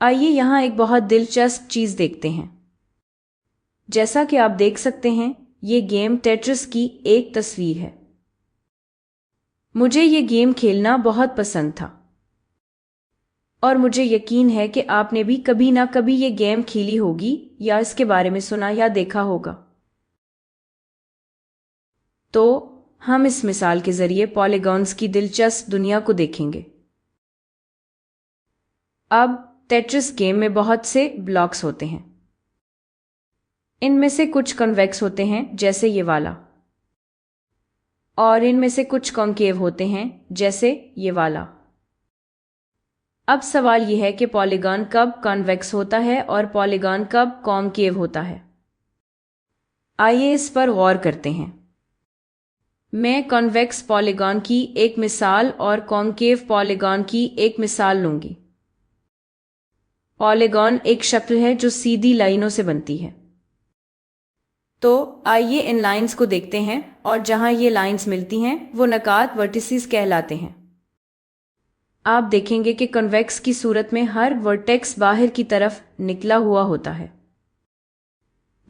आइए यहाँ एक बहुत दिलचस्प चीज़ देखते हैं। जैसा कि आप देख सकते हैं, ये गेम टेट्रिस की एक तस्वीर है। मुझे ये गेम खेलना बहुत पसंद था और मुझे यकीन है कि आपने भी कभी ना कभी ये गेम खेली होगी या इसके बारे में सुना या देखा होगा। तो हम इस मिसाल के जरिए पॉलीगॉन्स की दिलचस्प दुनिया को देखेंगे। अब टेट्रिस गेम में बहुत से ब्लॉक्स होते हैं। इनमें से कुछ कन्वेक्स होते हैं जैसे ये वाला, और इनमें से कुछ कॉन्केव होते हैं जैसे ये वाला। अब सवाल यह है कि पॉलीगॉन कब कॉन्वेक्स होता है और पॉलीगॉन कब कॉन्केव होता है। आइए इस पर गौर करते हैं। मैं कॉन्वेक्स पॉलीगॉन की एक मिसाल और कॉन्केव पॉलीगॉन की एक मिसाल लूंगी। पॉलीगॉन एक शक्ल है जो सीधी लाइनों से बनती है। तो आइए इन लाइंस को देखते हैं, और जहां ये लाइंस मिलती हैं वो नकात वर्टिसेस कहलाते हैं। आप देखेंगे कि कन्वेक्स की सूरत में हर वर्टेक्स बाहर की तरफ निकला हुआ होता है,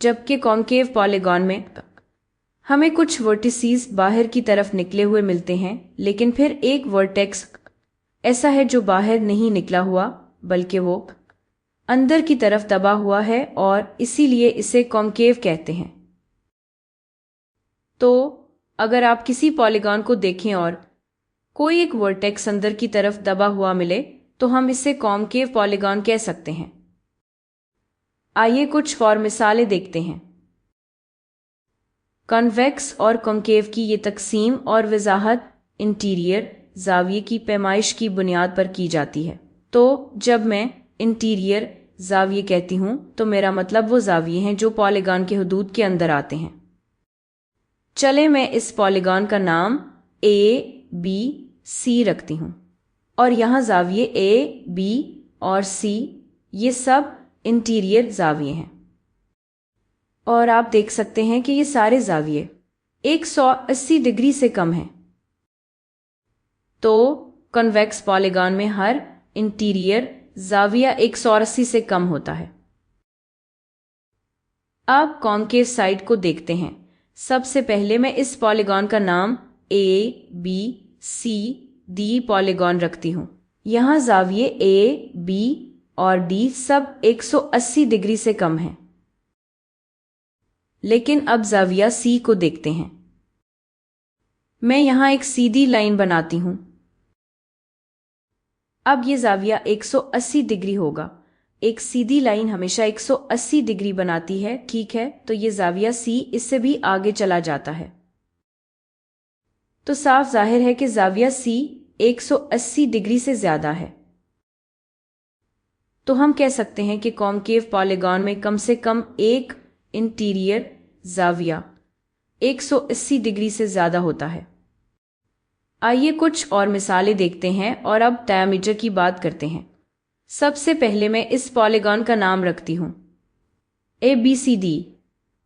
जबकि कॉन्केव पॉलीगॉन में हमें कुछ वर्टिसेस बाहर की तरफ निकले हुए मिलते हैं, लेकिन फिर एक वर्टेक्स ऐसा है जो बाहर नहीं निकला हुआ बल्कि वो अंदर की तरफ दबा हुआ है, और इसीलिए इसे कॉन्केव कहते हैं। तो अगर आप किसी पॉलीगॉन को देखें और कोई एक वर्टेक्स अंदर की तरफ दबा हुआ मिले तो हम इसे कॉन्केव पॉलीगॉन कह सकते हैं। आइए कुछ और मिसालें देखते हैं। कॉन्वेक्स और कॉन्केव की ये तकसीम और वजाहत इंटीरियर जाविये की पैमाइश की बुनियाद पर की जाती है। तो जब मैं इंटीरियर जाविये कहती हूं तो मेरा मतलब वो जाविये हैं जो पॉलीगॉन के हदूद के अंदर आते हैं। चले मैं इस पॉलीगॉन का नाम ABC रखती हूं, और यहां जाविये A, B और C ये सब इंटीरियर जाविये हैं। और आप देख सकते हैं कि ये सारे जाविये 180 डिग्री से कम हैं। तो कॉन्वेक्स पॉलीगॉन में हर इंटीरियर जाविया 180 से कम होता है। अब कॉन्केव साइड को देखते हैं। सबसे पहले मैं इस पॉलीगॉन का नाम ABCD पॉलीगॉन रखती हूं। यहां जाविये A, B और D सब 180 डिग्री से कम हैं। लेकिन अब जाविया C को देखते हैं। मैं यहां एक सीधी लाइन बनाती हूं। अब ये जाविया 180 डिग्री होगा। एक सीधी लाइन हमेशा 180 डिग्री बनाती है, ठीक है? तो ये जाविया C इससे भी आगे चला जाता है। तो साफ जाहिर है कि जाविया C 180 डिग्री से ज्यादा है। तो हम कह सकते हैं कि कॉन्केव पॉलीगॉन में कम से कम एक इंटीरियर जाविया 180 डिग्री से ज्यादा होता है। आइए कुछ और मिसालें देखते हैं और अब डायमीटर की बात करते हैं। सबसे पहले मैं इस पॉलीगॉन का नाम रखती हूं ABCD।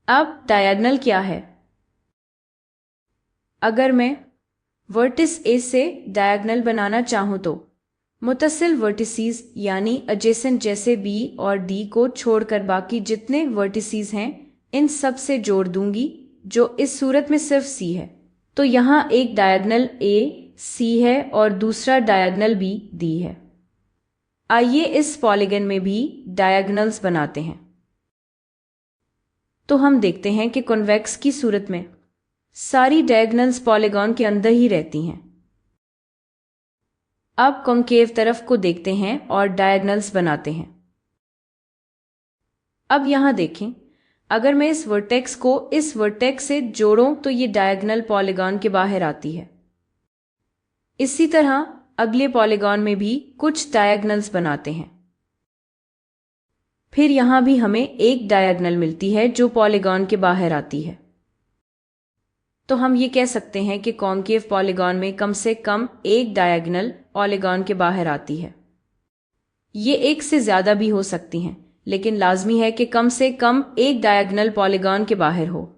अब डायगोनल क्या है? अगर मैं वर्टिस A से डायगोनल बनाना चाहूं तो मुतसिल वर्टिसेस यानी एडजेसेंट जैसे B और D को छोड़कर बाकी जितने वर्टिसेस हैं इन सब से जोड़ दूंगी, जो इस सूरत में सिर्फ C है। तो यहां एक डायगोनल AC है और दूसरा डायगोनल B D है। आइए इस पॉलीगन में भी डायगोनल्स बनाते हैं। तो हम देखते हैं कि कॉन्वेक्स की सूरत में सारी डायगोनल्स पॉलीगॉन के अंदर ही रहती हैं। अब कॉन्केव तरफ को देखते हैं और डायगोनल्स बनाते हैं। अब यहां देखें, अगर मैं इस वर्टेक्स को इस वर्टेक्स से जोड़ूं तो ये डायगोनल पॉलीगॉन के बाहर आती है। इसी तरह अगले पॉलीगॉन में भी कुछ डायगोनल्स बनाते हैं। फिर यहां भी हमें एक डायगोनल मिलती है जो पॉलीगॉन के बाहर आती है। तो हम ये कह सकते हैं कि कॉन्केव पॉलीगॉन में कम से कम एक डायगोनल पॉलीगॉन के बाहर आती है। ये एक से ज्यादा भी हो सकती हैं, लेकिन लाजमी है कि कम से कम एक डायगोनल पॉलीगॉन के बाहर हो।